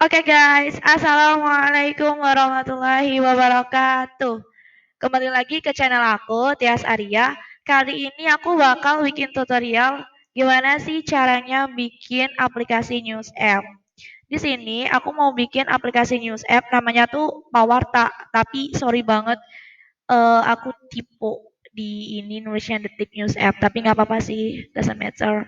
Oke guys, Assalamualaikum warahmatullahi wabarakatuh. Kembali lagi ke channel aku, Tias Arya. Kali ini aku bakal bikin tutorial gimana sih caranya bikin aplikasi news app. Di sini aku mau bikin aplikasi news app namanya tuh Pawarta, tapi sorry banget aku tipe di ini nulisnya Detik News App, tapi nggak apa-apa sih, doesn't matter.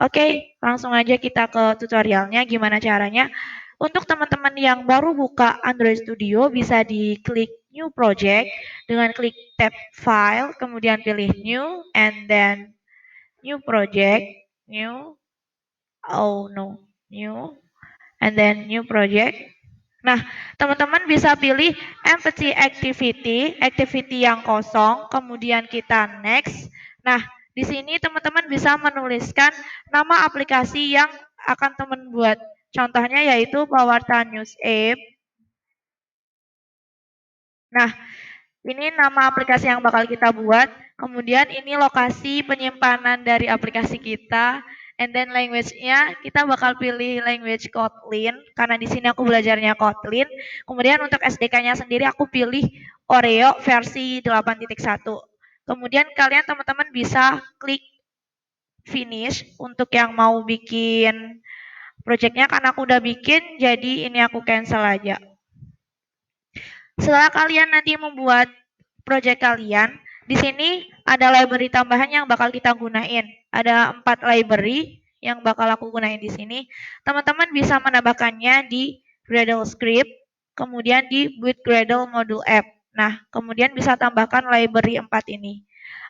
Oke, langsung aja kita ke tutorialnya gimana caranya. Untuk teman-teman yang baru buka Android Studio bisa diklik New Project dengan klik tab File, kemudian pilih New and then New Project, New, oh no, New and then New Project. Nah, teman-teman bisa pilih empty activity, activity yang kosong, kemudian kita next. Nah, di sini teman-teman bisa menuliskan nama aplikasi yang akan teman buat. Contohnya yaitu Pawarta News App. Nah, ini nama aplikasi yang bakal kita buat. Kemudian ini lokasi penyimpanan dari aplikasi kita. And then language-nya kita bakal pilih language Kotlin karena di sini aku belajarnya Kotlin. Kemudian untuk SDK-nya sendiri aku pilih Oreo versi 8.1. Kemudian kalian teman-teman bisa klik finish untuk yang mau bikin projectnya karena aku udah bikin jadi ini aku cancel aja. Setelah kalian nanti membuat project kalian, di sini ada library tambahan yang bakal kita gunain. Ada 4 library yang bakal aku gunain di sini. Teman-teman bisa menambahkannya di Gradle Script, kemudian di Build Gradle Module App. Nah, kemudian bisa tambahkan library 4 ini.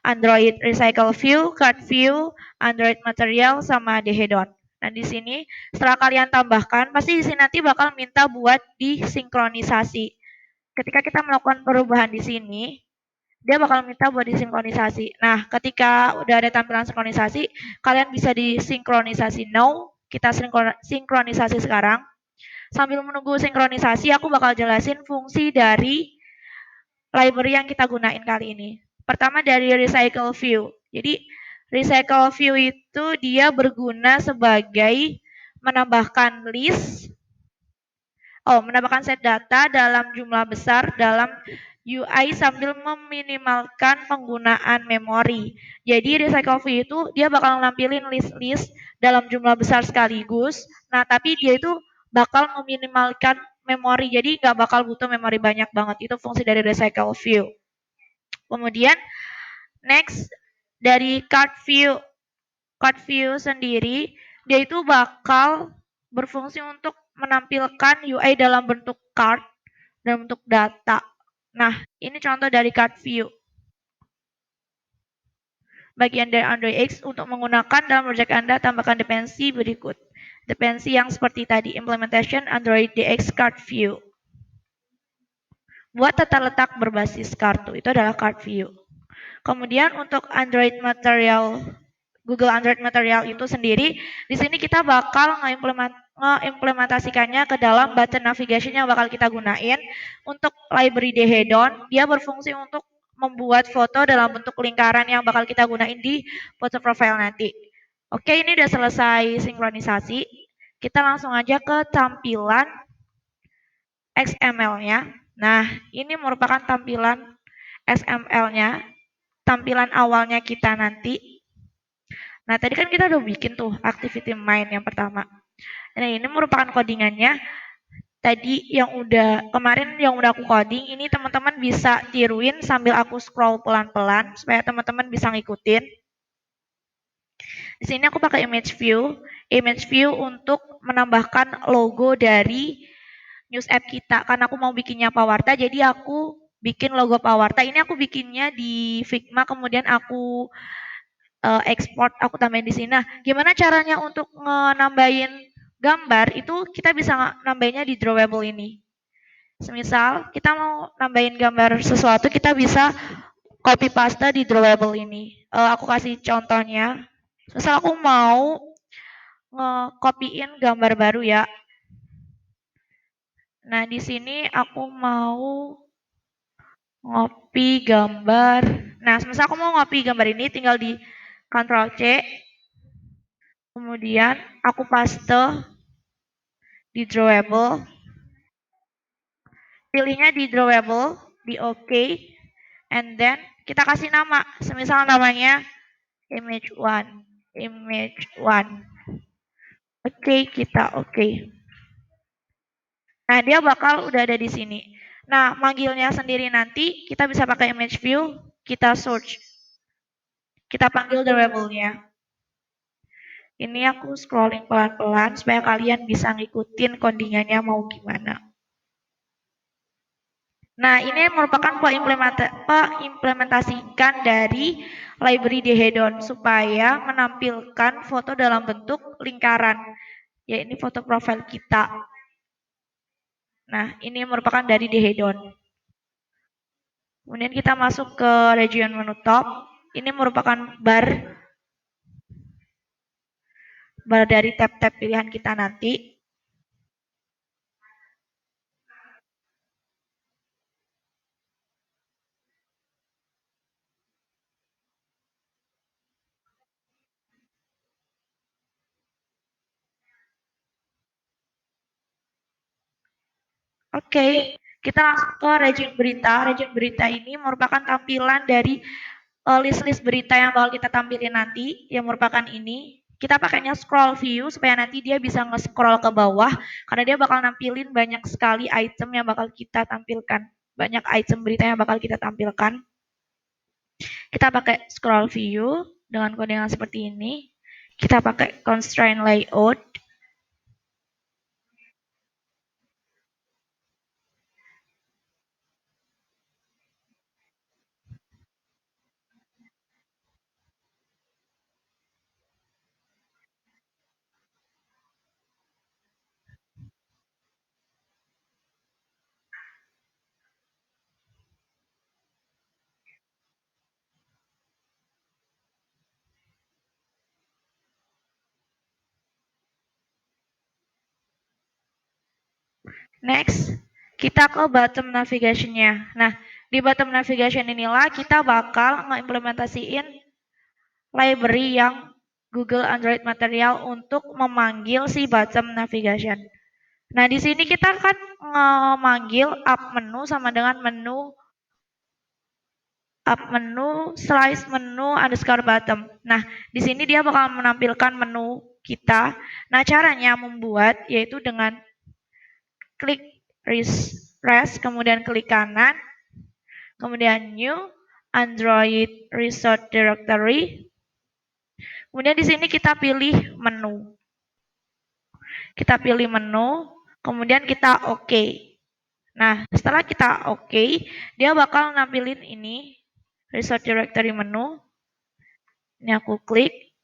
Android Recycle View, Card View, Android Material, sama Dehedon. Nah, di sini setelah kalian tambahkan, pasti di sini nanti bakal minta buat disinkronisasi. Ketika kita melakukan perubahan di sini, dia bakal minta buat disinkronisasi. Nah, ketika udah ada tampilan sinkronisasi, kalian bisa disinkronisasi now. Kita sinkronisasi sekarang. Sambil menunggu sinkronisasi, aku bakal jelasin fungsi dari library yang kita gunain kali ini. Pertama dari recycle view. Jadi, recycle view itu dia berguna sebagai menambahkan list, menambahkan set data dalam jumlah besar dalam UI sambil meminimalkan penggunaan memori. Jadi recycle view itu dia bakal nampilin list-list dalam jumlah besar sekaligus. Nah, tapi dia itu bakal meminimalkan memori. Jadi nggak bakal butuh memori banyak banget. Itu fungsi dari recycle view. Kemudian next dari card view. Card view sendiri dia itu bakal berfungsi untuk menampilkan UI dalam bentuk card dan bentuk data. Nah, ini contoh dari card view. Bagian dari Android X untuk menggunakan dalam project Anda, tambahkan dependensi berikut. Dependensi yang seperti tadi, implementation Android DX Card View. Buat tata letak berbasis kartu, itu adalah card view. Kemudian untuk Android Material, Google Android Material itu sendiri, di sini kita bakal mengimplementasikannya ke dalam button navigation yang bakal kita gunain. Untuk library Dehedon, dia berfungsi untuk membuat foto dalam bentuk lingkaran yang bakal kita gunain di foto profile nanti. Oke, ini udah selesai sinkronisasi. Kita langsung aja ke tampilan XML-nya. Nah, ini merupakan tampilan XML-nya, tampilan awalnya kita nanti. Nah, tadi kan kita udah bikin tuh activity main yang pertama. Nah, ini merupakan codingannya. Tadi yang kemarin yang udah aku coding, ini teman-teman bisa tiruin sambil aku scroll pelan-pelan supaya teman-teman bisa ngikutin. Di sini aku pakai image view untuk menambahkan logo dari news app kita. Karena aku mau bikinnya Pawarta, jadi aku bikin logo Pawarta. Ini aku bikinnya di Figma, kemudian aku export, aku tambahin di sini. Nah, gimana caranya untuk nambahin gambar itu kita bisa nambahinnya di drawable ini. Semisal kita mau nambahin gambar sesuatu, kita bisa copy paste di drawable ini. Aku kasih contohnya. Misal aku mau nge-copyin gambar baru ya. Nah, di sini aku mau ngopi gambar. Nah, misal aku mau ngopi gambar ini, tinggal di Ctrl C, kemudian aku paste di drawable, pilihnya di drawable, di OK, and then kita kasih nama, semisal namanya image one, image one. Oke, kita oke. Nah, dia bakal udah ada di sini. Nah, manggilnya sendiri nanti kita bisa pakai image view, kita search. Kita panggil drawable-nya. Ini aku scrolling pelan-pelan supaya kalian bisa ngikutin codingannya mau gimana. Nah, ini merupakan pengimplementasikan dari library Dehedon supaya menampilkan foto dalam bentuk lingkaran. Ya, ini foto profil kita. Nah, ini merupakan dari Dehedon. Kemudian kita masuk ke region menu top. Ini merupakan bar dari tab-tab pilihan kita nanti. Oke, kita langsung ke region berita. Region berita ini merupakan tampilan dari list-list berita yang bakal kita tampilin nanti, yang merupakan ini. Kita pakainya scroll view supaya nanti dia bisa nge-scroll ke bawah, karena dia bakal nampilin banyak sekali item yang bakal kita tampilkan. Banyak item berita yang bakal kita tampilkan. Kita pakai scroll view dengan kode yang seperti ini. Kita pakai constraint layout. Next, kita ke bottom navigation-nya. Nah, di bottom navigation inilah kita bakal ngeimplementasiin library yang Google Android Material untuk memanggil si bottom navigation. Nah, di sini kita kan memanggil up menu sama dengan menu up menu, slice menu, underscore bottom. Nah, di sini dia bakal menampilkan menu kita. Nah, caranya membuat yaitu dengan klik refresh, kemudian klik kanan, kemudian new, Android Resort Directory. Kemudian di sini kita pilih menu. Kita pilih menu, kemudian kita OK. Nah, setelah kita OK, dia bakal nampilin ini, Resort Directory menu. Ini aku klik.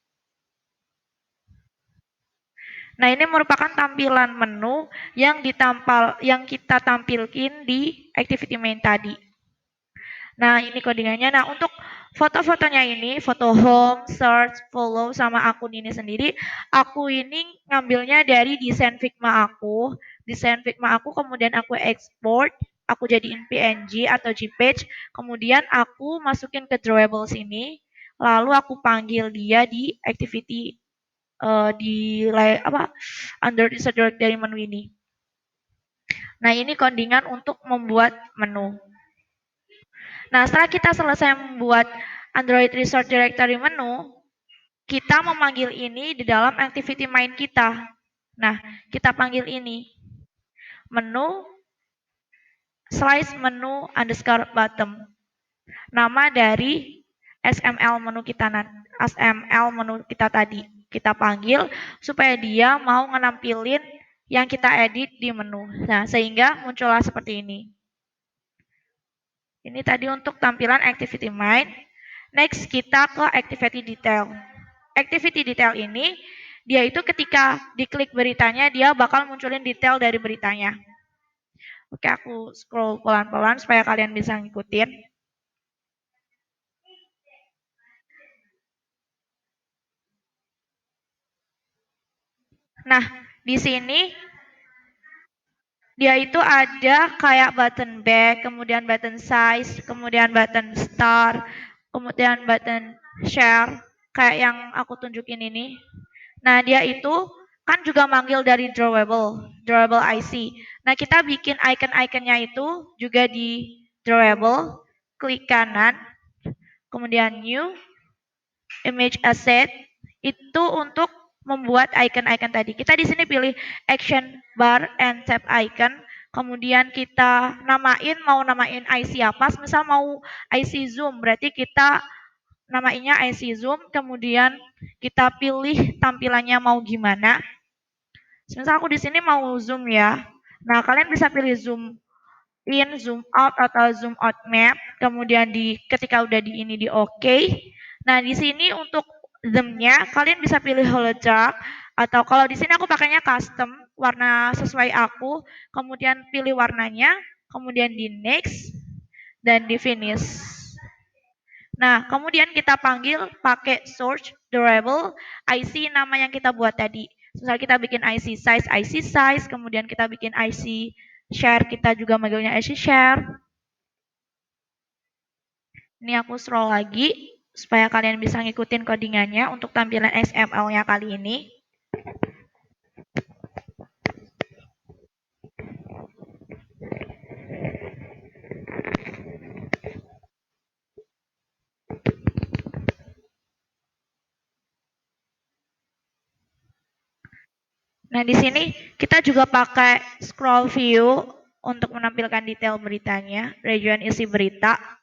Nah, ini merupakan tampilan menu yang kita tampilkan di activity main tadi. Nah, ini codingannya. Nah, untuk foto-fotonya ini, foto home, search, follow, sama akun ini sendiri, aku ini ngambilnya dari desain Figma aku. Desain Figma aku kemudian aku export, aku jadiin PNG atau JPEG, kemudian aku masukin ke drawable sini, lalu aku panggil dia di activity di under insert dari menu ini. Nah, ini codingan untuk membuat menu. Nah, setelah kita selesai membuat Android Resort Directory menu, kita memanggil ini di dalam activity main kita. Nah, kita panggil ini menu slice menu underscore bottom. Nama dari SML menu kita tadi. Kita panggil supaya dia mau menampilin yang kita edit di menu. Nah, sehingga muncullah seperti ini. Ini tadi untuk tampilan activity main. Next, kita ke activity detail. Activity detail ini, dia itu ketika diklik beritanya, dia bakal munculin detail dari beritanya. Oke, aku scroll pelan-pelan supaya kalian bisa ngikutin. Nah, di sini dia itu ada kayak button back, kemudian button size, kemudian button start, kemudian button share, kayak yang aku tunjukin ini. Nah, dia itu kan juga manggil dari drawable IC. Nah, kita bikin icon-iconnya itu juga di drawable, klik kanan, kemudian new, image asset, itu untuk membuat icon-icon tadi. Kita di sini pilih action bar and tap icon, kemudian kita mau namain IC apa, misal mau IC zoom, berarti kita namainnya IC zoom, kemudian kita pilih tampilannya mau gimana. Misal aku di sini mau zoom ya. Nah, kalian bisa pilih zoom in, zoom out atau zoom out map. Kemudian ketika udah di ini di OK. Nah, di sini untuk zoomnya kalian bisa pilih holochart atau kalau di sini aku pakainya custom warna sesuai aku. Kemudian pilih warnanya, kemudian di next dan di finish. Nah, kemudian kita panggil pakai search durable IC nama yang kita buat tadi. Misal kita bikin IC size, kemudian kita bikin IC share, kita juga manggilnya IC share. Ini aku scroll lagi supaya kalian bisa ngikutin codingannya untuk tampilan XML-nya kali ini. Nah, di sini kita juga pakai scroll view untuk menampilkan detail beritanya, region isi berita.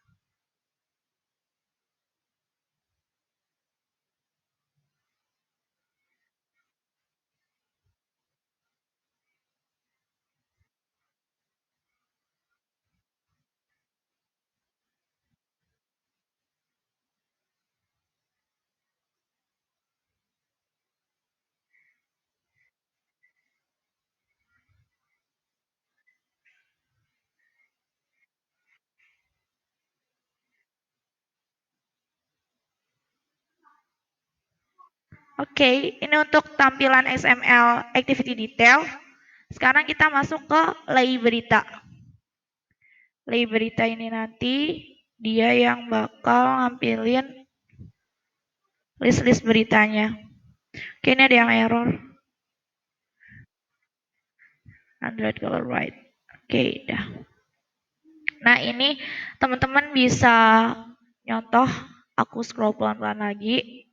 Oke, ini untuk tampilan XML activity detail. Sekarang kita masuk ke lay berita. Lay berita ini nanti dia yang bakal ngampilin list-list beritanya. Oke, ini ada yang error. Android color white. Oke, dah. Nah, ini teman-teman bisa nyontoh. Aku scroll pelan-pelan lagi.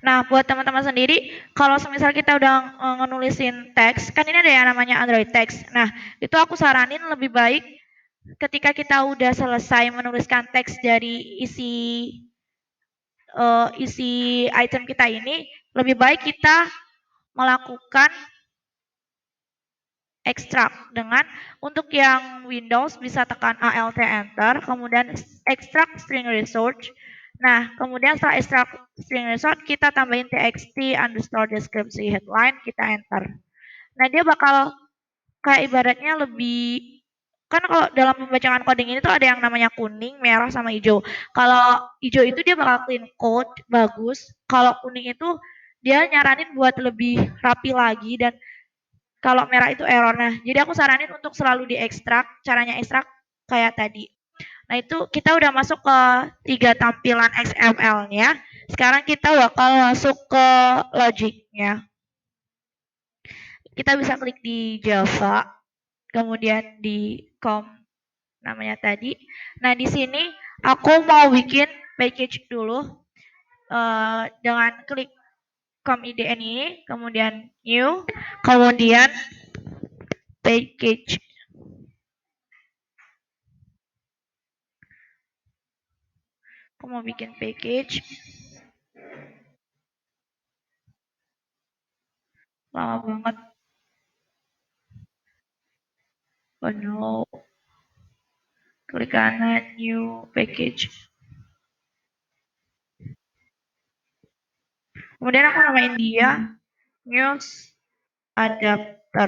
Nah, buat teman-teman sendiri, kalau semisal kita udah ngenulisin teks, kan ini ada yang namanya Android text. Nah, itu aku saranin lebih baik ketika kita udah selesai menuliskan teks dari isi item kita ini, lebih baik kita melakukan ekstrak dengan untuk yang Windows bisa tekan Alt Enter, kemudian ekstrak string resource. Nah, kemudian setelah ekstrak string resource, kita tambahin txt underscore deskripsi headline, kita enter. Nah, dia bakal kayak ibaratnya lebih, kan kalau dalam pembacaan coding ini tuh ada yang namanya kuning, merah, sama hijau. Kalau hijau itu dia bakal clean code, bagus. Kalau kuning itu dia nyaranin buat lebih rapi lagi, dan kalau merah itu error. Nah, jadi aku saranin untuk selalu diekstrak. Caranya ekstrak kayak tadi. Nah, itu kita udah masuk ke 3 tampilan XML-nya. Sekarang kita bakal masuk ke logiknya. Kita bisa klik di Java, kemudian di namanya tadi. Nah, di sini aku mau bikin package dulu dengan klik IDN ini, kemudian new, kemudian package. Aku mau bikin package. Lama banget. Oh no. Klik kanan, new package. Kemudian aku namain dia news adapter.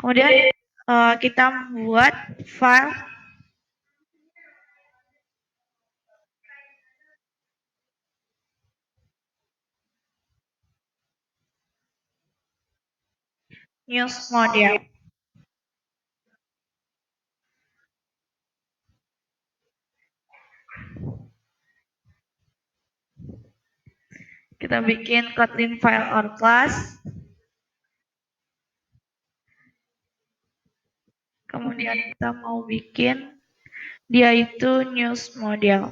Kemudian kita membuat file news model. Kita bikin Kotlin file or class. Kemudian kita mau bikin dia itu news model.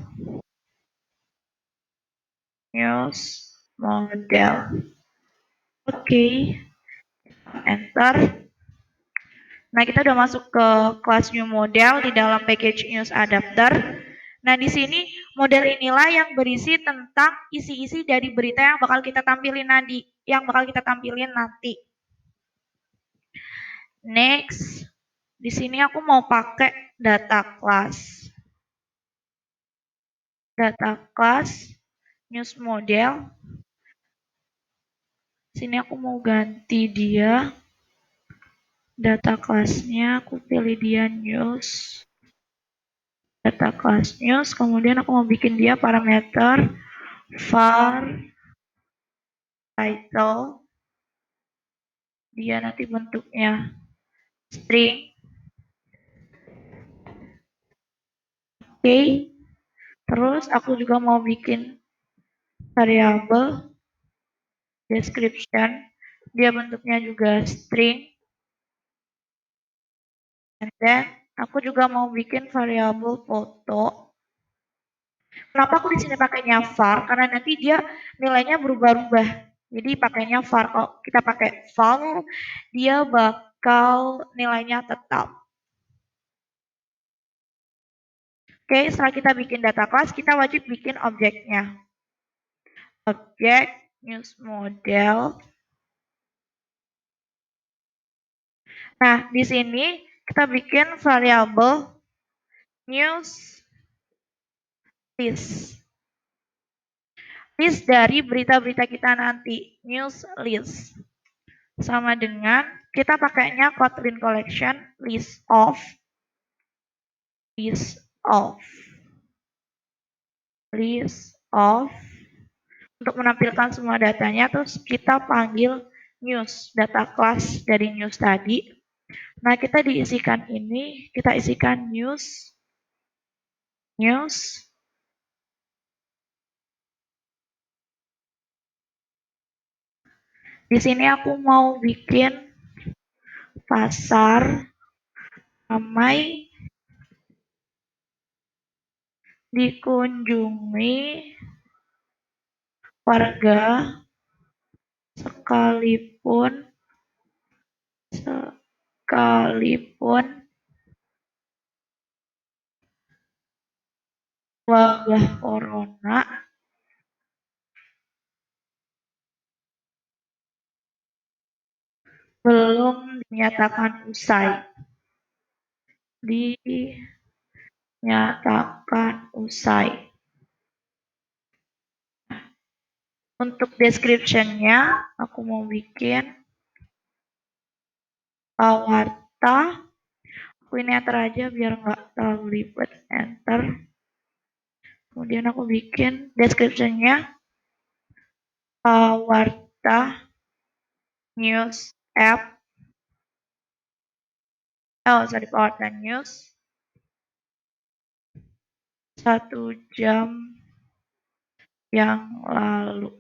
News model. Oke. Enter. Nah, kita udah masuk ke kelas new model di dalam package news adapter. Nah, di sini model inilah yang berisi tentang isi-isi dari berita yang bakal kita tampilin nanti. Next, di sini aku mau pakai data class. Data class news model. Sini aku mau ganti dia. Data class-nya aku pilih dia news. Data class news, kemudian aku mau bikin dia parameter var title. Dia nanti bentuknya string. Oke. Terus aku juga mau bikin variabel description. Dia bentuknya juga string. And then aku juga mau bikin variabel foto. Kenapa aku di sini pakainya var? Karena nanti dia nilainya berubah-ubah. Jadi pakainya var. Kalau kita pakai val, dia bakal nilainya tetap. Oke, setelah kita bikin data class, kita wajib bikin objeknya. Objek news model. Nah, di sini kita bikin variabel news list. List dari berita-berita kita nanti, news list. Sama dengan kita pakainya Kotlin collection list of untuk menampilkan semua datanya. Terus kita panggil news, data class dari news tadi. Nah, kita isikan news. Di sini aku mau bikin pasar ramai dikunjungi warga sekalipun wabah corona belum dinyatakan usai. Untuk description-nya aku mau bikin awarta. Aku ini enter aja biar nggak terlalu ribet. Enter. Kemudian aku bikin description-nya awarta news app. Awarta news 1 jam yang lalu.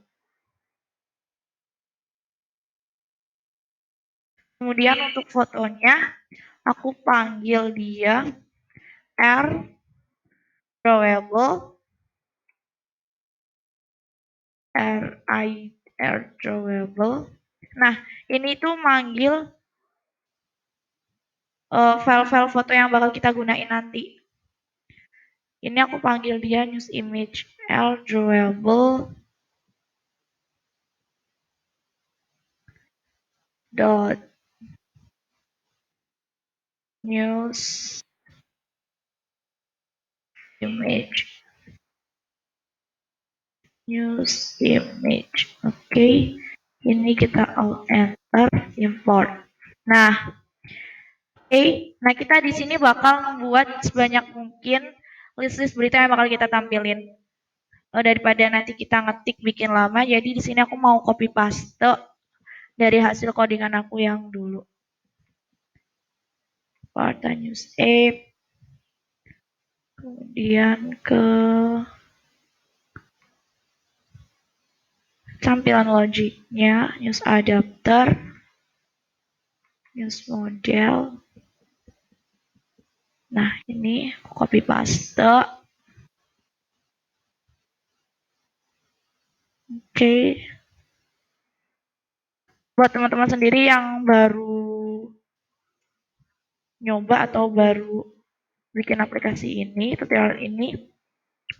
Kemudian untuk fotonya aku panggil dia drawable. Drawable. Nah, ini tuh manggil file-file foto yang bakal kita gunain nanti. Ini aku panggil dia news image drawable dot news image. Oke. Ini kita alt enter import. Nah, Oke, nah kita di sini bakal membuat sebanyak mungkin list-list berita yang bakal kita tampilin. Daripada nanti kita ngetik bikin lama, jadi di sini aku mau copy paste dari hasil codingan aku yang dulu. Sparta News App, kemudian ke tampilan logiknya, news adapter, news model. Nah, ini copy paste. Oke. Buat teman-teman sendiri yang baru nyoba atau baru bikin aplikasi ini, tutorial ini,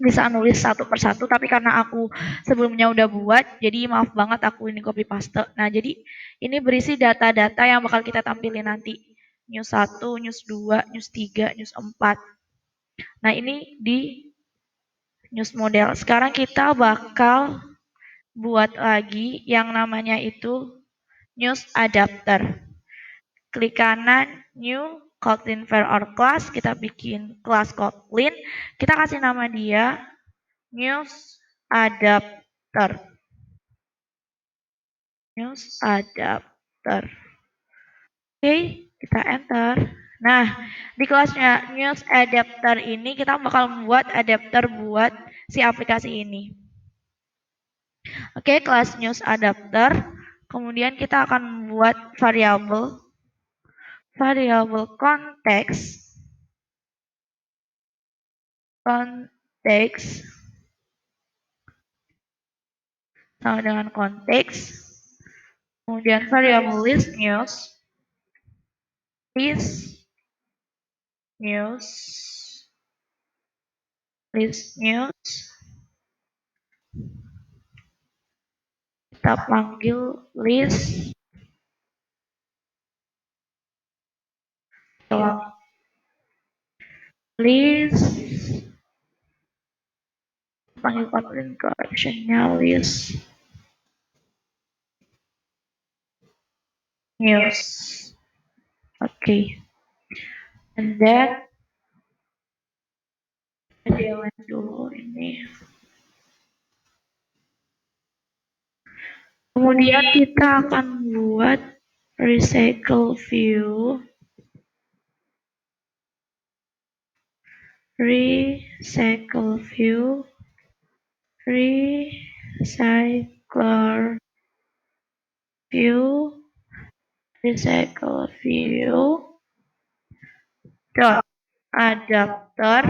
bisa nulis satu persatu, tapi karena aku sebelumnya udah buat, jadi maaf banget aku ini copy paste. Nah, jadi ini berisi data-data yang bakal kita tampilin nanti. News 1, News 2, News 3, News 4. Nah, ini di news model. Sekarang kita bakal buat lagi yang namanya itu news adapter. Klik kanan, new, Kotlin var or class. Kita bikin kelas Kotlin. Kita kasih nama dia news adapter. News adapter. Oke, kita enter. Nah, di kelasnya news adapter ini kita bakal membuat adapter buat si aplikasi ini. Oke, kelas news adapter. Kemudian kita akan membuat variabel konteks sama dengan konteks. Kemudian variabel list news kita panggil list panggil Kotlin captionnya list news. Oke. And then jalan dulu ini. Kemudian kita akan buat recycle view. Recycler view dot adapter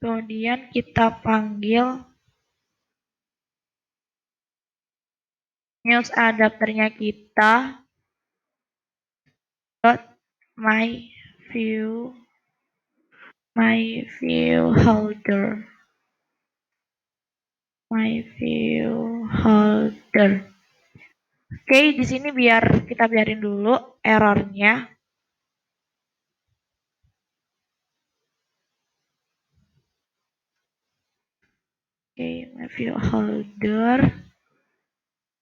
kemudian kita panggil news adapternya kita dot my view holder. Oke, di sini kita biarin dulu errornya. Oke, my view holder.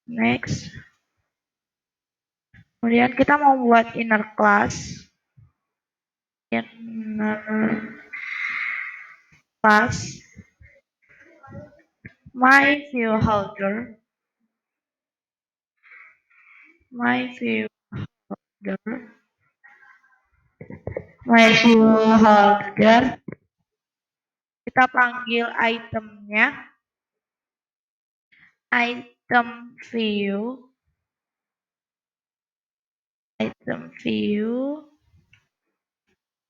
Next. Kemudian kita mau buat inner class. My view holder. Kita panggil itemnya item view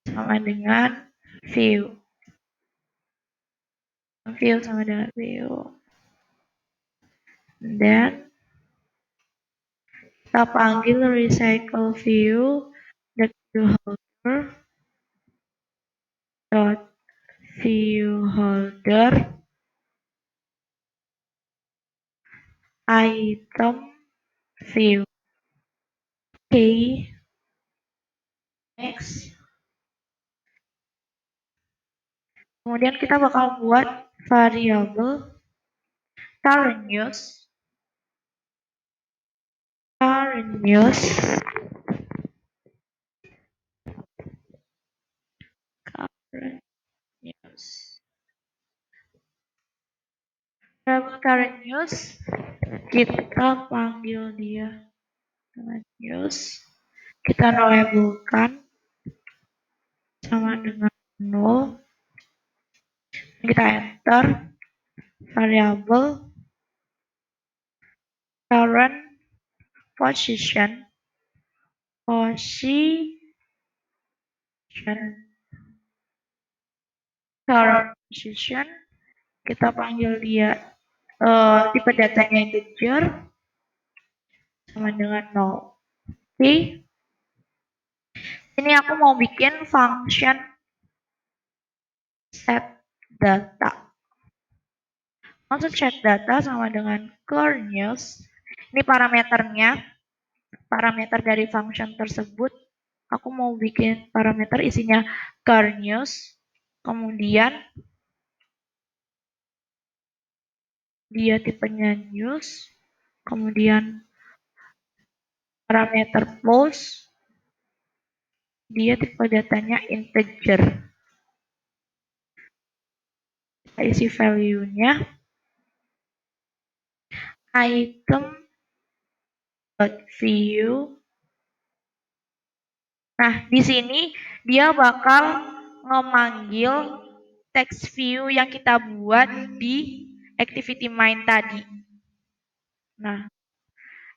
sama dengan view sama dengan view. Dan kita panggil recycle view holder dot view holder item view. Oke. Next. Kemudian kita bakal buat variabel current use current use current use variable current use kita panggil dia current use, kita labelkan sama dengan 0, kita enter variabel current position current position, kita panggil dia tipe datanya integer sama dengan 0. Oke, ini aku mau bikin function set data. Langsung set data sama dengan current use. Ini parameternya, parameter dari function tersebut. Aku mau bikin parameter isinya current use, kemudian dia tipenya use, kemudian parameter post, dia tipe datanya integer. Kita isi value-nya item.view. Nah, di sini dia bakal memanggil text view yang kita buat di activity main tadi. Nah,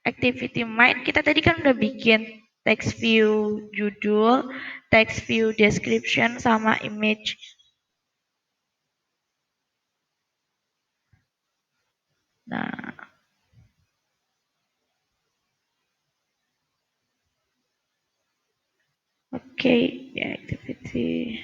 activity main kita tadi kan udah bikin text view judul, text view description, sama image. Nah, oke, di activity.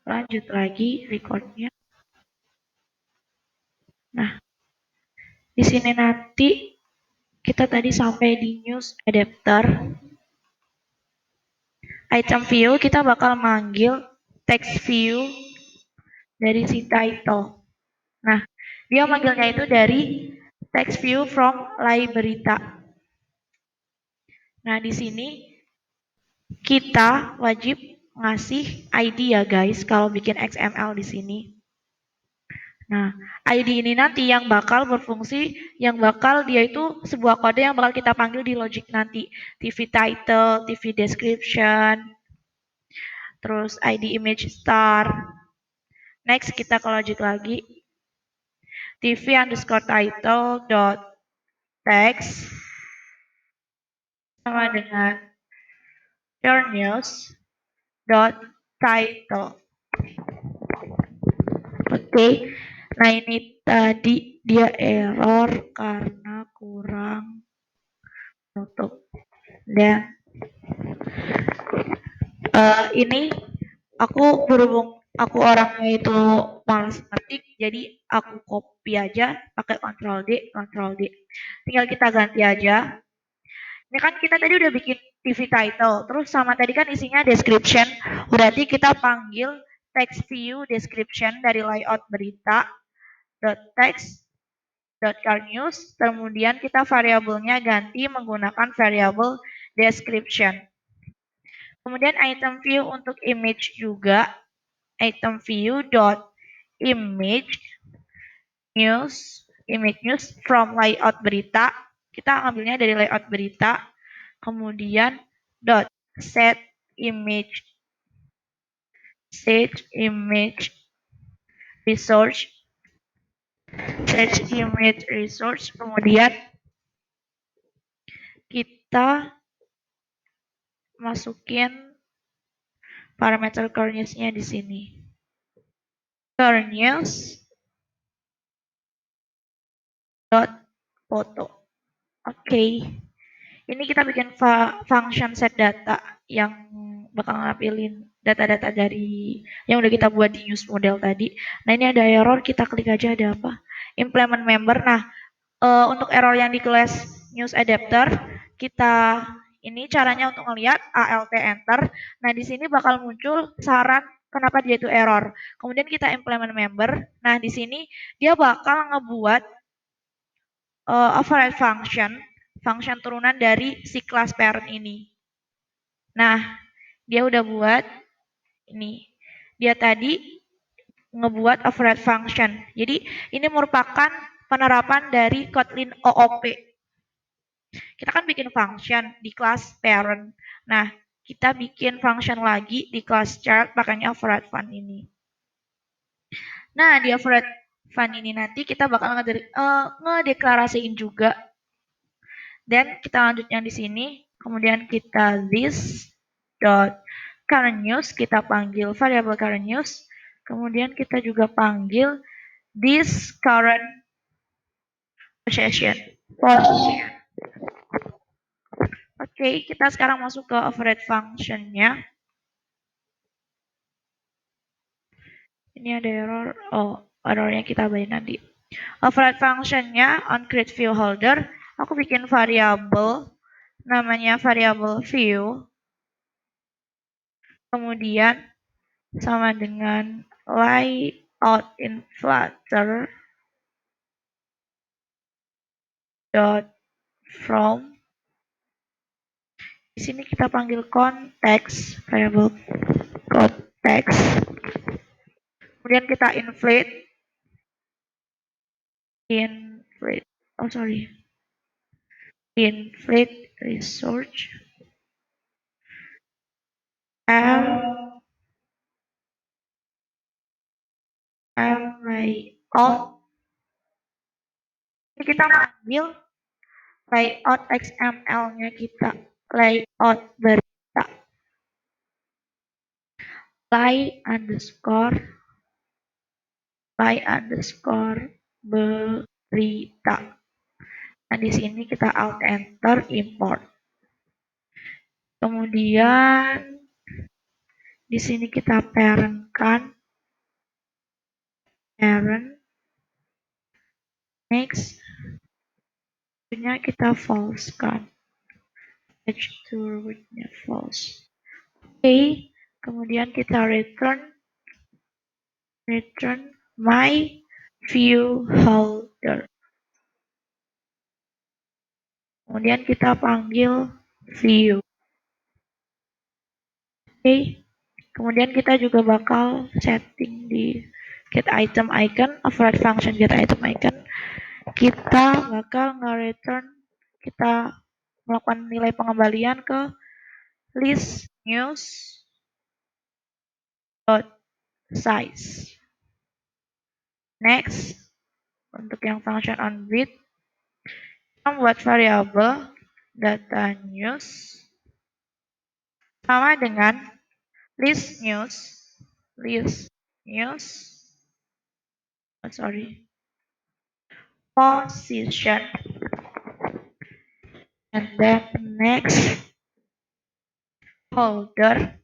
Lanjut lagi recordnya. Nah, di sini nanti kita tadi sampai di news adapter. Item view kita bakal manggil text view dari si title. Nah, dia manggilnya itu dari text view from library. Nah, di sini kita wajib ngasih ID ya guys kalau bikin XML di sini. Nah, ID ini nanti yang bakal berfungsi, yang bakal dia itu sebuah kode yang bakal kita panggil di logic nanti. TV title, TV description, terus ID image star. Next kita ke logic lagi. TV underscore title dot text sama dengan your news dot title. Oke, nah ini tadi dia error karena kurang nutup. Dan ini aku berhubung aku orangnya itu malas ngetik, jadi aku copy aja pakai Ctrl D, Ctrl D. Tinggal kita ganti aja. Ini kan kita tadi udah bikin TV title, terus sama tadi kan isinya description. Berarti kita panggil text view description dari layout berita dot text dot car news. Kemudian kita variabelnya ganti menggunakan variabel description. Kemudian item view untuk image juga, item view dot image news from layout berita. Kita ambilnya dari layout berita. Kemudian dot set image resource, kemudian kita masukin parameter current-nya di sini. Current news dot photo. Oke. Ini kita bikin function set data yang bakal ngambilin data-data dari yang udah kita buat di news model tadi. Nah, ini ada error, kita klik aja ada apa. Implement member. Nah, untuk error yang di kelas news adapter, kita ini caranya untuk melihat alt enter. Nah, di sini bakal muncul saran kenapa dia itu error. Kemudian kita implement member. Nah, di sini dia bakal ngebuat override function turunan dari si kelas parent ini. Nah, dia udah buat ini. Dia tadi ngebuat override function. Jadi, ini merupakan penerapan dari Kotlin OOP. Kita kan bikin function di kelas parent. Nah, kita bikin function lagi di kelas child, makanya override fun ini. Nah, di override fun ini nanti kita bakal ngedeklarasiin juga. Dan kita lanjut yang di sini. Kemudian kita this dot current news, kita panggil variable current news. Kemudian kita juga panggil this current position. Oke, kita sekarang masuk ke override functionnya. Ini ada error. Oh, errornya kita bayar nanti. Override functionnya on create view holder. Aku bikin variabel namanya variabel view. Kemudian sama dengan layout in Flutter dot from. Di sini kita panggil context, variable context. Kemudian kita inflate, oh sorry, inflate resource L layout. Ini kita ambil layout XML-nya kita, layout berita, underscore berita. Nah, di sini kita alt enter import. Kemudian di sini kita parent-kan, parent, next, nya kita false kan, nya false. Oke, kemudian kita return my view holder. Kemudian kita panggil view. Oke, kemudian kita juga bakal setting di get item icon, override function get item icon. Kita bakal nge-return, kita melakukan nilai pengembalian ke list news dot size. Next, untuk yang function on bit, kita membuat variabel data news sama dengan list news, position, and then next holder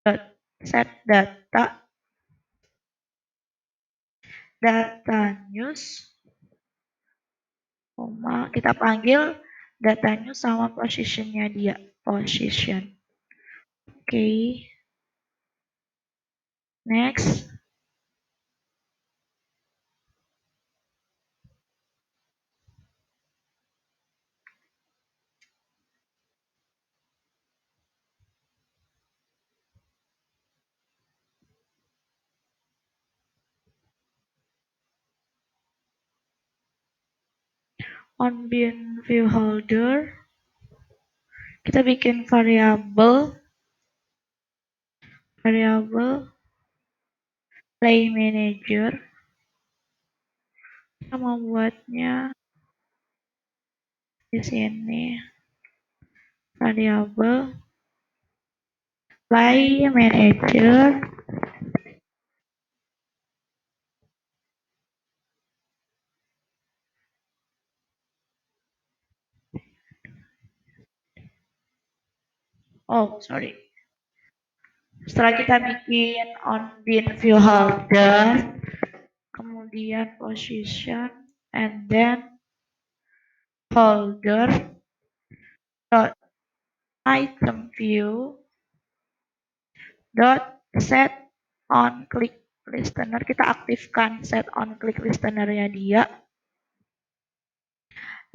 dot set data news, kita panggil data news sama positionnya dia, position. Oke, next. On bin view holder, kita bikin variabel play manager. Kita membuatnya di sini variabel play manager Oh, sorry. Setelah kita bikin on bin view holder, kemudian position, and then holder dot item view dot set on click listener. Kita aktifkan set on click listenernya dia.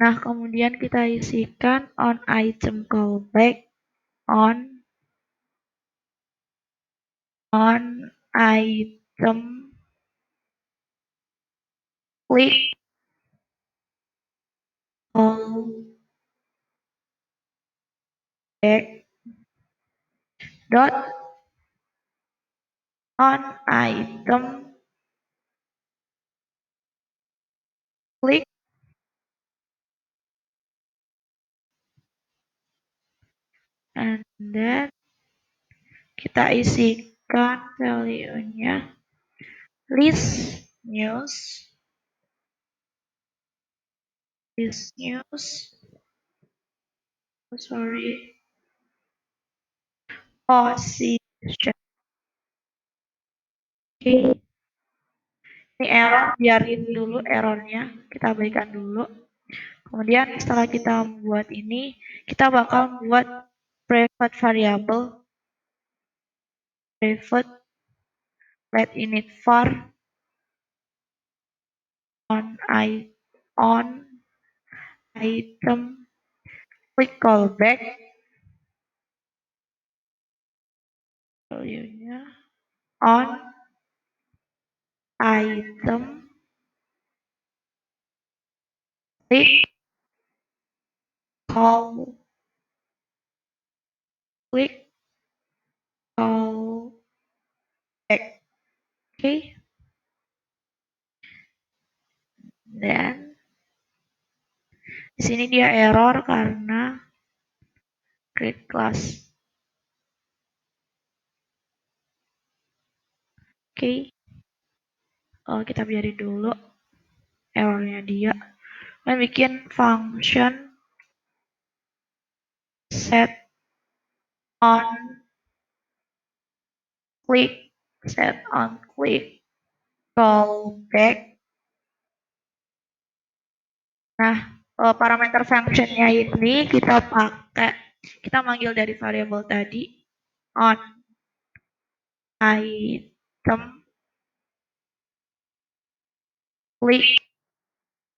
Nah, kemudian kita isikan on item callback on item click callback dot on item click, and then kita isikan value-nya list news sorry, position. Oke, ini error, biarin dulu errornya, kita abaikan dulu. Kemudian setelah kita membuat ini, kita bakal membuat private variable, private let init var on item click callback value-nya on item click call click call back. Oke, dan di sini dia error karena create class. Oke, kita biarin dulu errornya dia. Dan bikin function set on click callback. Nah, parameter functionnya ini kita manggil dari variabel tadi on item click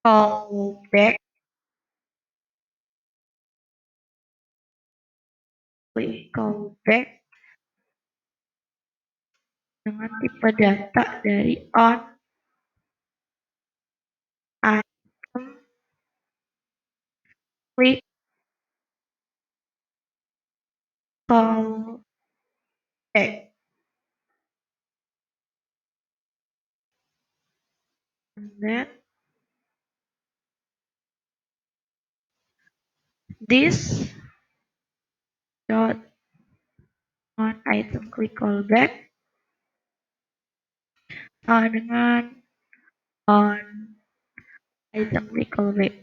callback dengan tipe data dari on item click callback. And then this dot on item click callback sama dengan on item click callback.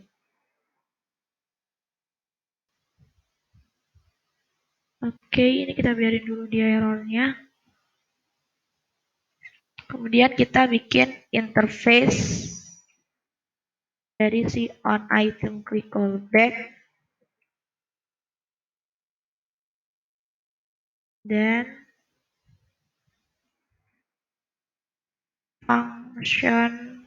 Oke, ini kita biarin dulu dia errornya. Kemudian kita bikin interface dari si on item click callback dan function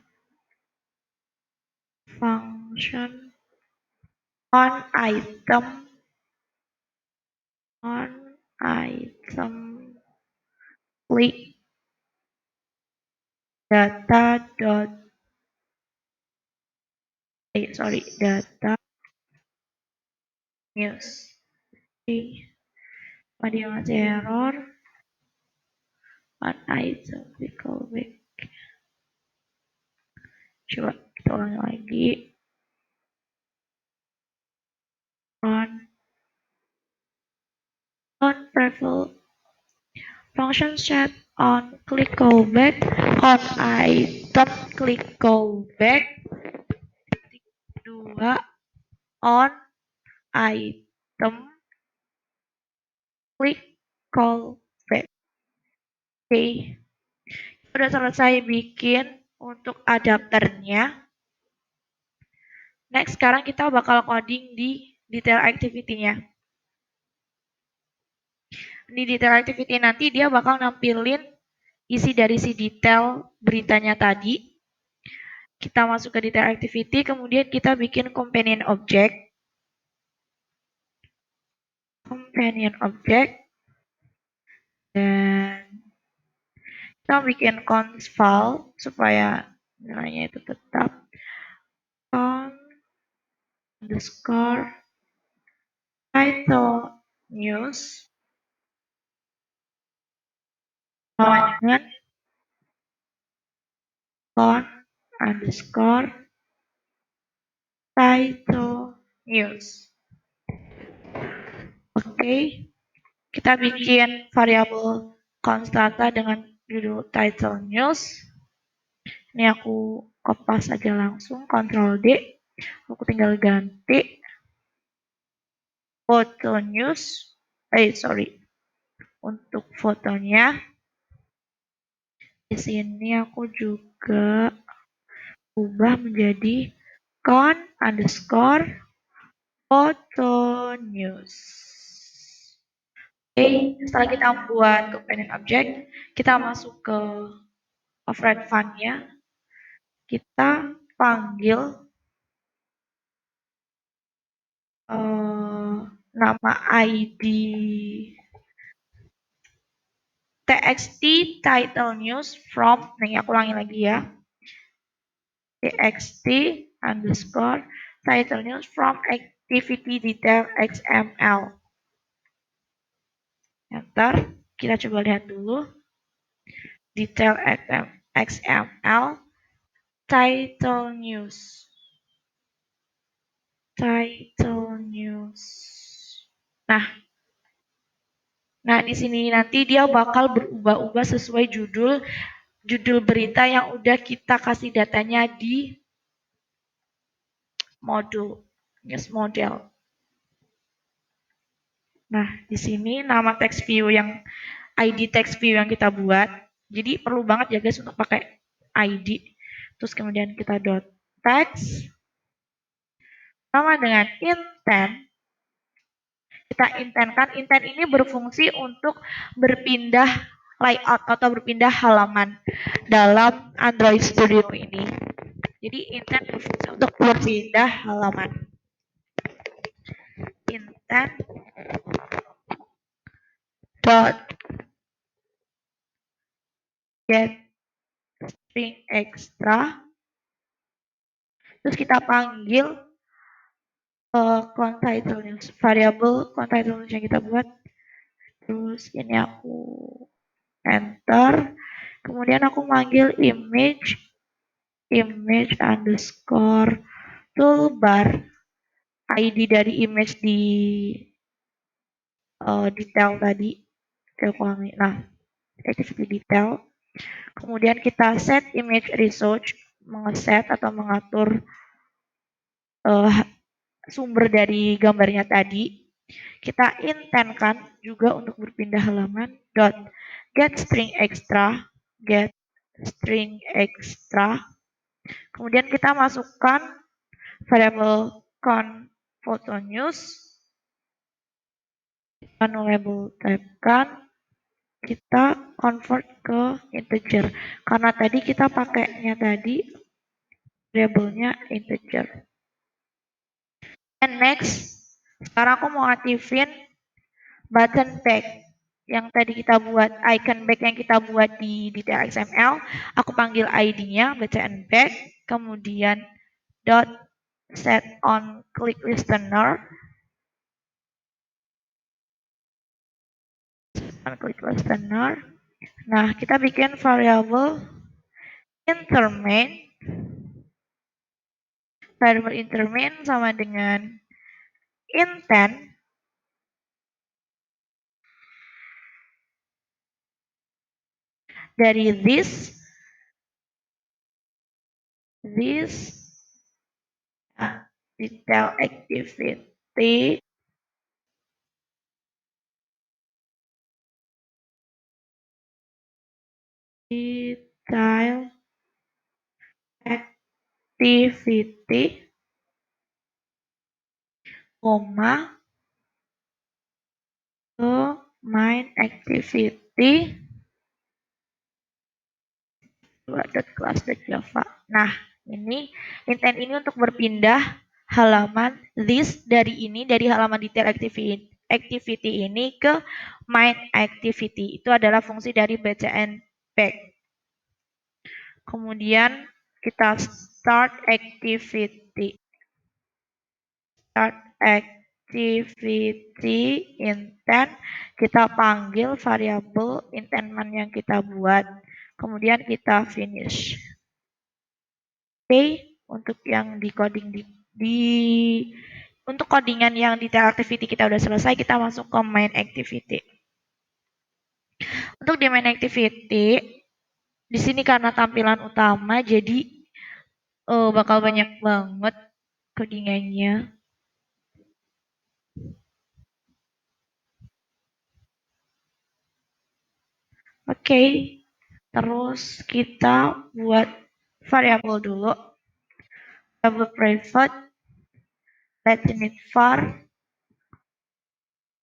on item click data news. Oke, dia masih error on item click callback. Coba kita ulangi lagi. On private function set on click callback on item click callback 2 on item klik call back. Oke, udah selesai bikin untuk adapternya. Next, sekarang kita bakal coding di detail activity-nya. Di detail activity nanti dia bakal nampilin isi dari si detail beritanya tadi. Kita masuk ke detail activity, kemudian kita bikin companion object. Dan kita bikin const file supaya nilainya itu tetap const underscore title news sama dengan const underscore title news. Oke, kita bikin variabel konstanta dengan judul title news. Ini aku kopas aja langsung, Ctrl D. Aku tinggal ganti foto news. Untuk fotonya di sini aku juga ubah menjadi con underscore foto news. Oke, setelah kita buat companion object, kita masuk ke override fun-nya. Kita panggil nama ID txt title news from, nih aku ulangi lagi ya, txt underscore title news from activity detail xml. Enter, kita coba lihat dulu detail xml title news. Nah, di sini nanti dia bakal berubah-ubah sesuai judul berita yang udah kita kasih datanya di news model. Nah, di sini nama text view yang ID text view yang kita buat. Jadi perlu banget ya guys untuk pakai ID. Terus kemudian kita dot text sama dengan intent. Kita intentkan, intent ini berfungsi untuk berpindah layout atau berpindah halaman dalam Android Studio ini. Jadi intent berfungsi untuk berpindah halaman. Intent dot get string extra. Terus kita panggil title news, variabel title news yang kita buat. Terus ini aku enter. Kemudian aku manggil image underscore toolbar. ID dari image di detail tadi. Nah, activity detail. Kemudian kita set image research, mengeset atau mengatur sumber dari gambarnya tadi. Kita intentkan juga untuk berpindah halaman dot get string extra. Kemudian kita masukkan variabel con photo news. Kita label typekan, kita convert ke integer karena tadi kita pakainya tadi variabelnya integer. And next, sekarang aku mau aktifin button back yang tadi kita buat, icon back yang kita buat di detail XML. Aku panggil ID-nya button back, kemudian dot set on click listener. Nah, kita bikin variabel intermain. Variabel intermain sama dengan intent dari this detail activity detail activity, koma, ke main activity .class.java. Nah, ini intent ini untuk berpindah halaman this dari halaman detail activity ini ke main activity. Itu adalah fungsi dari bcn pack. Kemudian kita start activity. Start activity intent, kita panggil variabel intentment yang kita buat. Kemudian kita finish. Oke, untuk yang di coding untuk codingan yang detail activity kita udah selesai, kita masuk ke main activity. Untuk di main activity, di sini karena tampilan utama, jadi bakal banyak banget codingannya. Oke, terus kita buat variabel dulu. Variabel private, let's init var,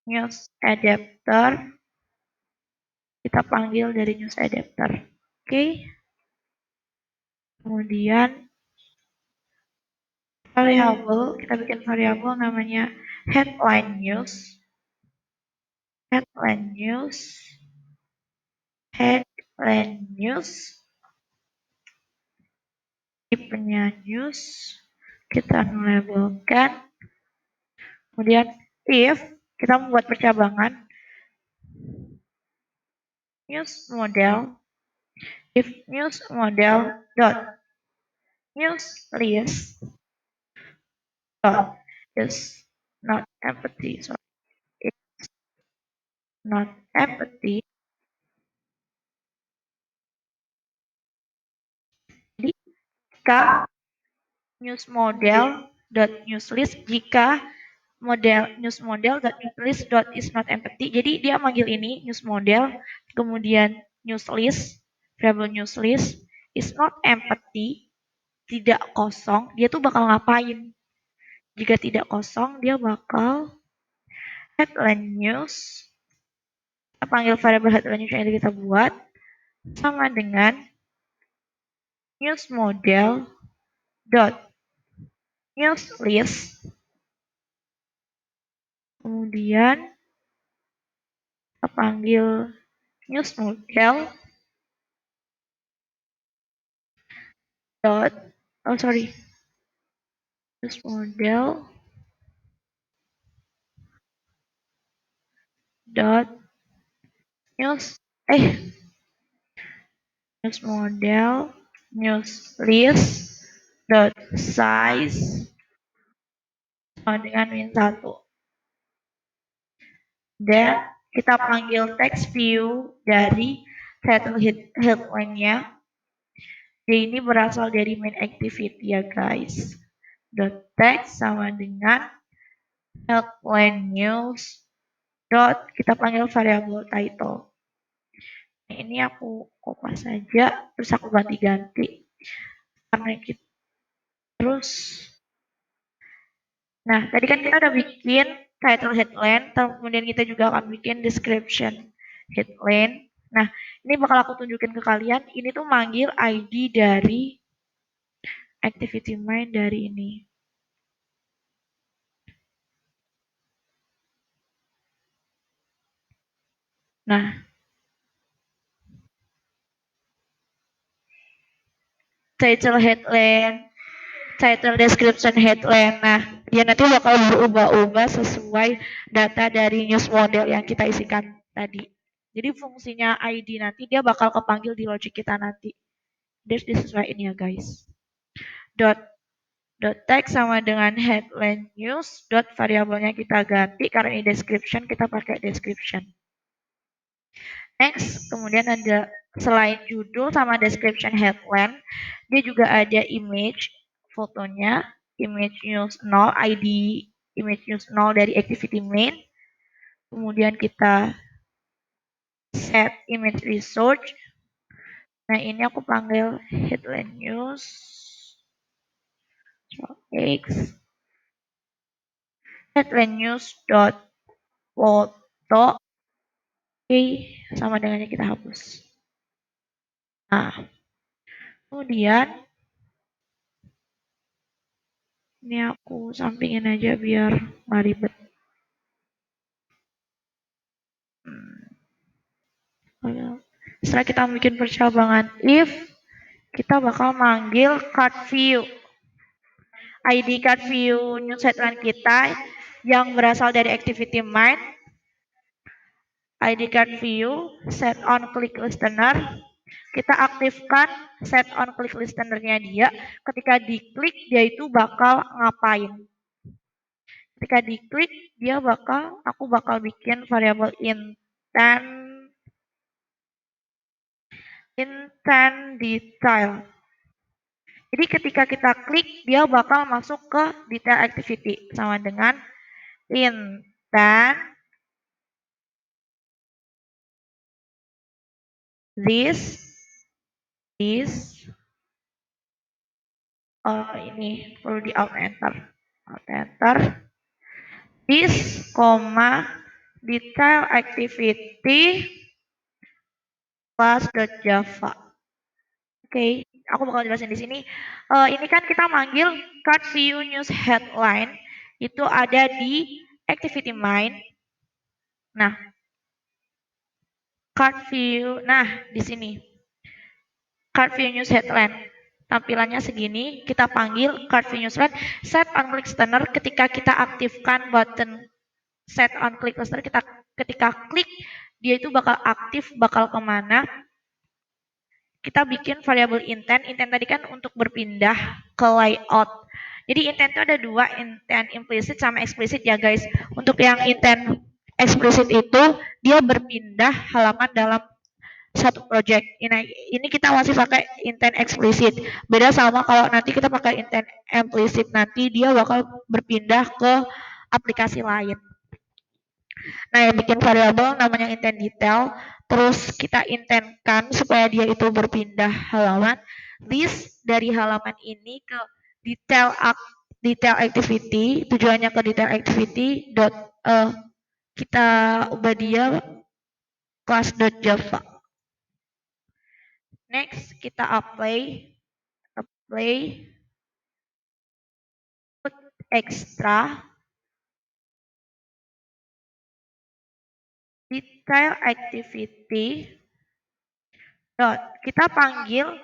news adapter. Kita panggil dari news adapter. Oke. Kemudian variabel, kita bikin variabel namanya headline news. Headline news. Headline news. Tipenya news. Kita labelkan. Kemudian if kita membuat percabangan news model, if news model dot news list dot is not empty, so it's not empty. Jadi jika news model dot news list, jika model news model dot news list dot is not empty, jadi dia manggil ini news model, kemudian news list, variable news list is not empty, tidak kosong, dia tuh bakal ngapain? Jika tidak kosong, dia bakal headline news. Kita panggil variable headline news yang kita buat sama dengan news model dot news list. Kemudian kita panggil news model dot news model dot news news model news list dot size sama dengan min1. Dan kita panggil text view dari title headline-nya. Dia ini berasal dari main activity ya guys. Dot text sama dengan headline news dot kita panggil variabel title. Nah, ini aku copy saja, terus aku ganti-ganti karena kita terus. Nah, tadi kan kita udah bikin title headline, kemudian kita juga akan bikin description headline. Nah, ini bakal aku tunjukin ke kalian. Ini tuh manggil ID dari activity main dari ini. Nah, title headline, title description headline. Nah, dia nanti bakal berubah-ubah sesuai data dari news model yang kita isikan tadi. Jadi fungsinya ID nanti dia bakal kepanggil di logic kita nanti. This disesuaiin ya guys. Dot text sama dengan headline news. Dot variabelnya kita ganti karena ini description, kita pakai description. Next, kemudian ada selain judul sama description headline, dia juga ada image fotonya, image news 0, ID image news 0 dari activity main. Kemudian kita set image resource. Nah, ini aku panggil headline news x headline news dot foto. Oke, sama dengannya kita hapus. Nah, kemudian ini aku sampingin aja biar nggak ribet. Setelah kita bikin percabangan if, kita bakal manggil card view. ID card view news headline kita yang berasal dari activity mind. ID card view set on click listener. Kita aktifkan set on click listenernya dia. Ketika diklik dia itu bakal ngapain? Ketika diklik dia aku bakal bikin variabel intent detail. Jadi ketika kita klik dia bakal masuk ke detail activity sama dengan intent this ini perlu di alt enter this, detail activity class.java. Oke, aku bakal jelasin di sini. Ini kan kita manggil card view news headline itu ada di activity mind. Nah, card view, di sini card view news headline tampilannya segini, kita panggil card view news headline set on click listener. Ketika kita aktifkan button set on click listener, ketika klik dia itu bakal aktif, bakal kemana. Kita bikin variabel intent tadi kan untuk berpindah ke layout. Jadi intent itu ada dua, intent implicit sama explicit ya guys. Untuk yang intent explicit itu dia berpindah halaman dalam satu project. Ini kita masih pakai intent explicit. Beda sama kalau nanti kita pakai intent implicit, nanti dia bakal berpindah ke aplikasi lain. Nah, yang bikin variabel namanya intent detail. Terus kita intentkan supaya dia itu berpindah halaman. This dari halaman ini ke detail activity. Tujuannya ke detail activity. Kita ubah dia class.java. Next kita apply put extra detail activity kita panggil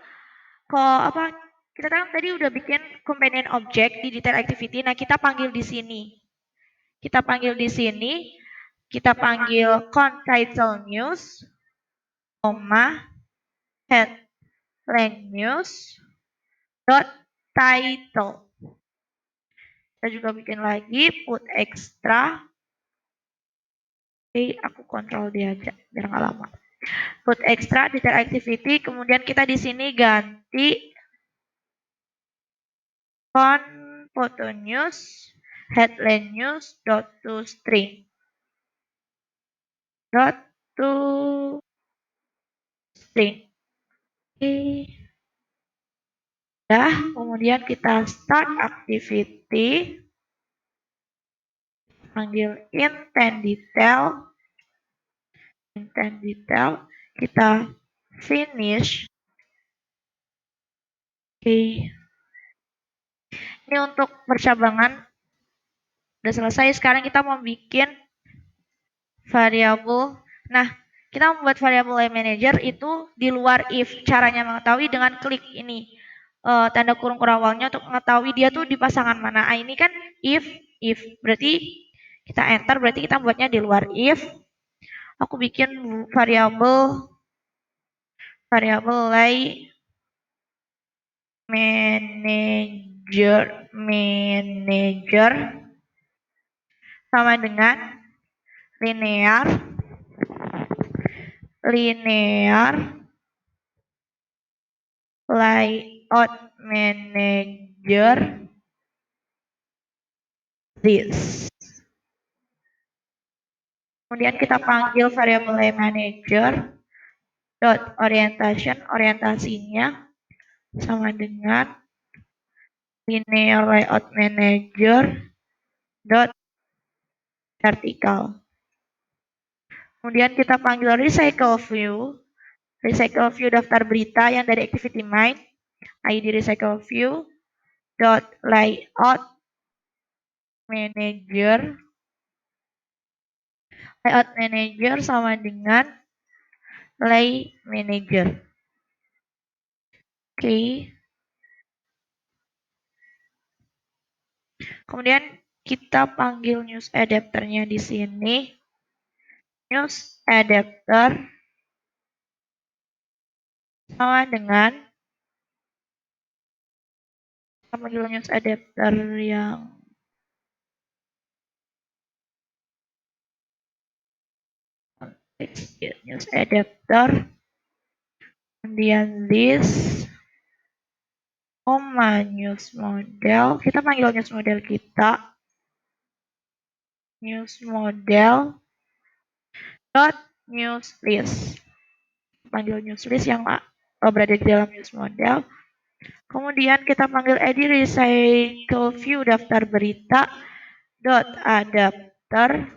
kita kan tadi udah bikin companion object di detail activity. Nah, kita panggil di sini. Kita panggil title news, headline news dot title. Kita juga bikin lagi put extra. Oke, aku kontrol dia aja biar nggak lama. Put extra detail activity, kemudian kita di sini ganti photo news headline news dot to string Oke. Kemudian kita start activity, panggil intent detail, kita finish. Oke. Ini untuk percabangan udah selesai. Sekarang kita mau bikin variabel. Nah, kita membuat variabel line manager itu di luar if. Caranya mengetahui dengan klik ini tanda kurung awalnya untuk mengetahui dia tuh di pasangan mana. Ini kan if berarti kita enter, berarti kita buatnya di luar if. Aku bikin variabel line manager sama dengan linear layout manager this. Kemudian kita panggil variabel layout manager dot orientation, orientasinya sama dengan linear layout manager dot vertical. Kemudian kita panggil recycle view daftar berita yang dari activity mind, ID recycle view dot layout manager, layout manager sama dengan lay manager. Oke. Kemudian kita panggil news adapternya di sini. News adapter sama dengan kita panggil news adapter yang news adapter. Kemudian this news model. Kita panggil news model kita. News model dot news list. Panggil news list yang berada di dalam news model. Kemudian kita panggil id recycle view daftar berita dot adapter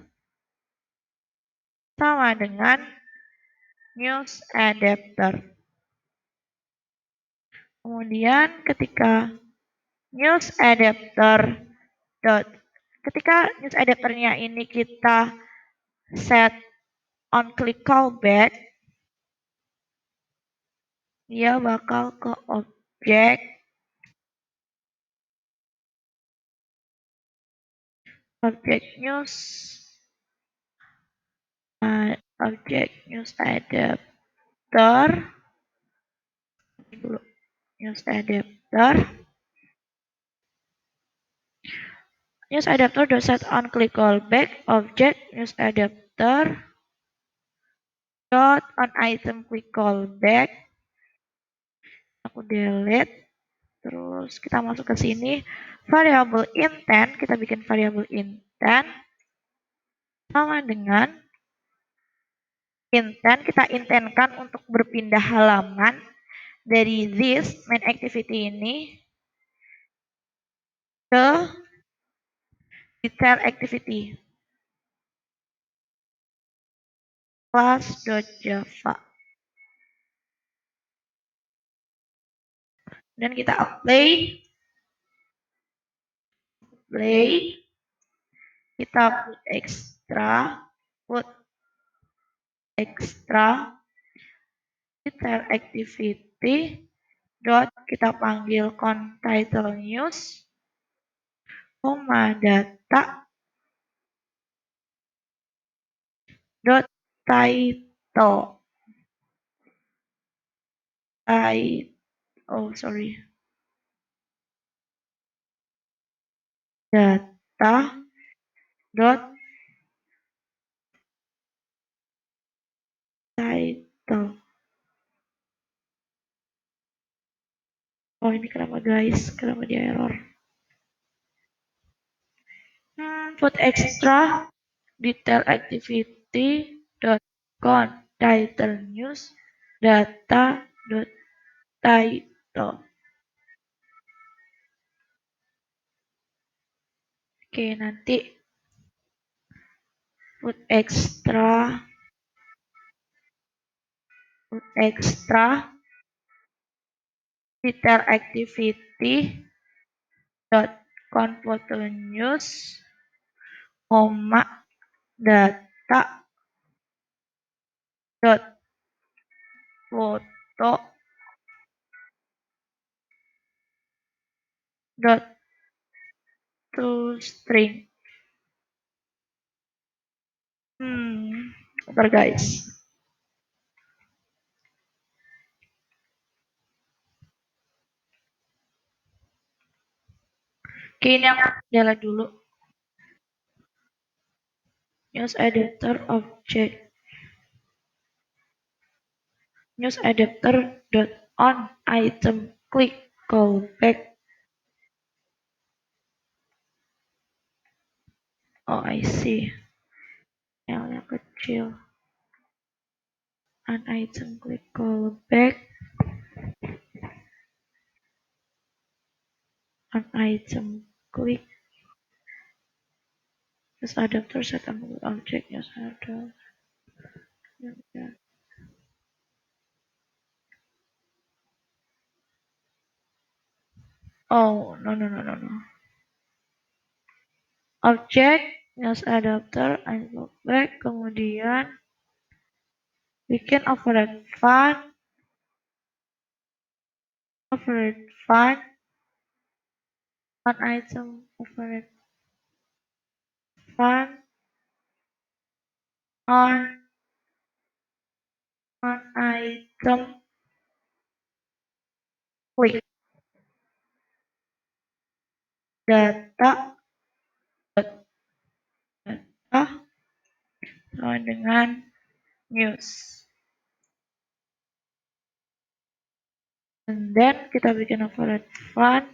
sama dengan news adapter. Kemudian ketika news adapternya ini kita set on click callback, dia bakal ke objek news adapter news adapter dot set on click callback object news adapter dot on item click callback. Aku delete. Terus kita masuk ke sini variable intent, kita bikin variable intent sama dengan intent, kita intentkan untuk berpindah halaman dari this main activity ini ke detail activity class.java. Dan kita apply, kita put extra detail activity dot kita panggil title news data dot title data dot title. Oh ini kenapa guys? Kenapa dia error? Put extra detail activity dot title news data dot title. Oke nanti put extra detail activity dot photo news data dot photo dot to string. Bentar guys. Oke ini yang jalan dulu. News adapter object news adapter dot on item click callback. Oh I see. L-nya kecil. An item, click call back. An item, click. Use adapter set up object. Use adapter. Oh, no. Object, use adapter, and back. Kemudian bikin override fun, on item, override fun, on item, click data, data sama dengan news. And then kita bikin override fun.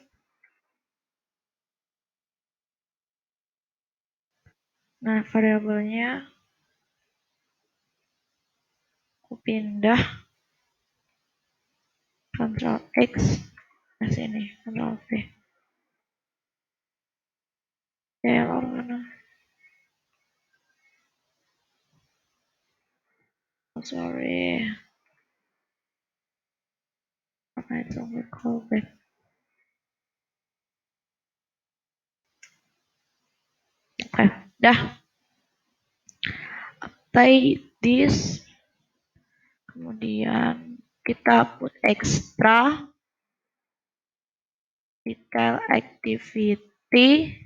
Nah, variabelnya aku pindah Ctrl X. Nah, sini Ctrl V. Error mana? Oh, sorry. Apa itu callback? Oke, dah. Apply this. Kemudian kita put extra detail activity.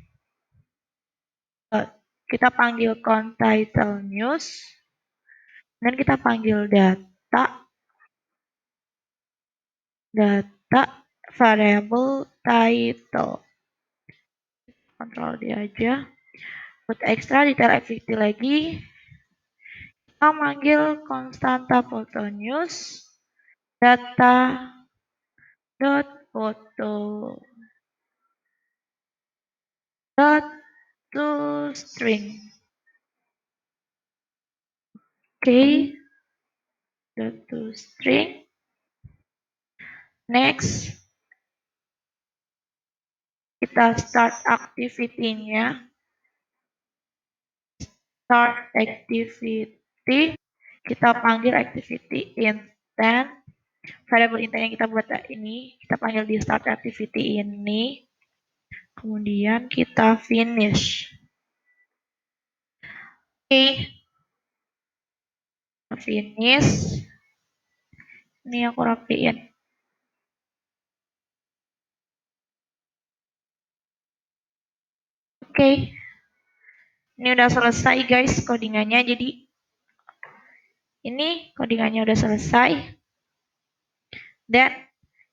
Kita panggil count title news. Dan kita panggil data variable title. Kontrol D aja. Put extra detail activity lagi. Kita manggil konstanta foto news data dot foto dot to string. Oke, dot to string. Next, kita start activity-nya. Start activity. Kita panggil activity intent. Variable intent yang kita buat ini, kita panggil di start activity ini. Kemudian kita finish. Oke. Finish. Ini aku rapiin. Oke. Ini udah selesai guys codingannya. Jadi ini codingannya udah selesai. Dan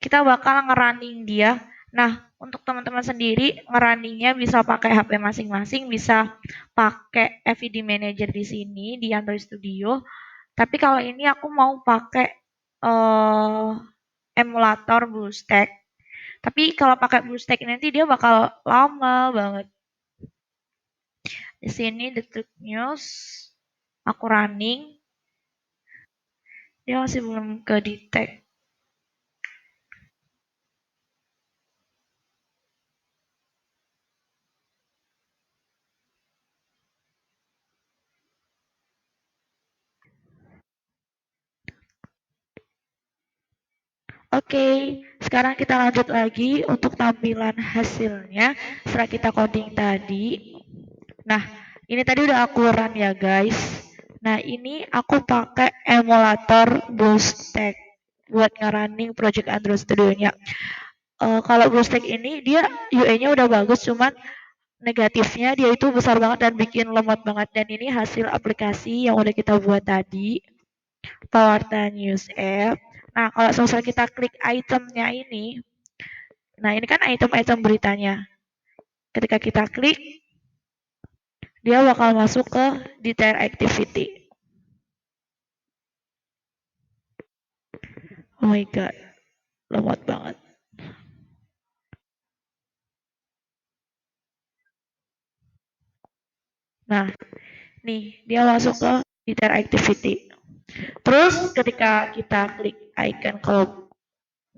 kita bakal ngerunning dia. Nah, untuk teman-teman sendiri ngerunningnya bisa pakai HP masing-masing, bisa pakai FED Manager di sini di Android Studio. Tapi kalau ini aku mau pakai emulator BlueStack. Tapi kalau pakai BlueStack nanti dia bakal lama banget. Di sini Detik News aku running. Dia masih belum ke detect. Oke, sekarang kita lanjut lagi untuk tampilan hasilnya setelah kita coding tadi. Nah, ini tadi udah aku run ya guys. Nah, ini aku pakai emulator BlueStack buat ngerunning project Android Studio-nya. Kalau BlueStack ini dia UI-nya udah bagus, cuman negatifnya dia itu besar banget dan bikin lemot banget. Dan ini hasil aplikasi yang udah kita buat tadi, Powerta News App. Nah, kalau misalnya kita klik itemnya ini, nah ini kan item-item beritanya. Ketika kita klik, dia bakal masuk ke detail activity. Oh my god, lemot banget. Nah, nih dia masuk ke detail activity. Terus ketika kita klik icon cloud,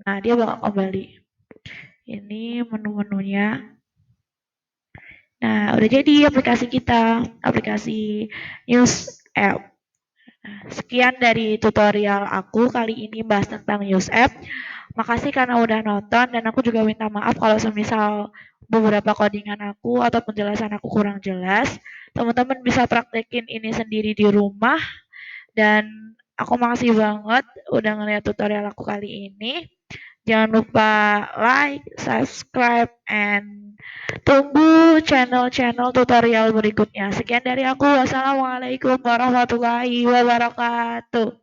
nah dia bakal kembali. Ini menu-menunya. Nah, udah jadi aplikasi kita, aplikasi News App. Sekian dari tutorial aku kali ini bahas tentang News App. Makasih karena udah nonton dan aku juga minta maaf kalau semisal beberapa codingan aku atau penjelasan aku kurang jelas. Teman-teman bisa praktekin ini sendiri di rumah dan aku makasih banget udah ngeliat tutorial aku kali ini. Jangan lupa like, subscribe, and tunggu channel-channel tutorial berikutnya. Sekian dari aku. Wassalamualaikum warahmatullahi wabarakatuh.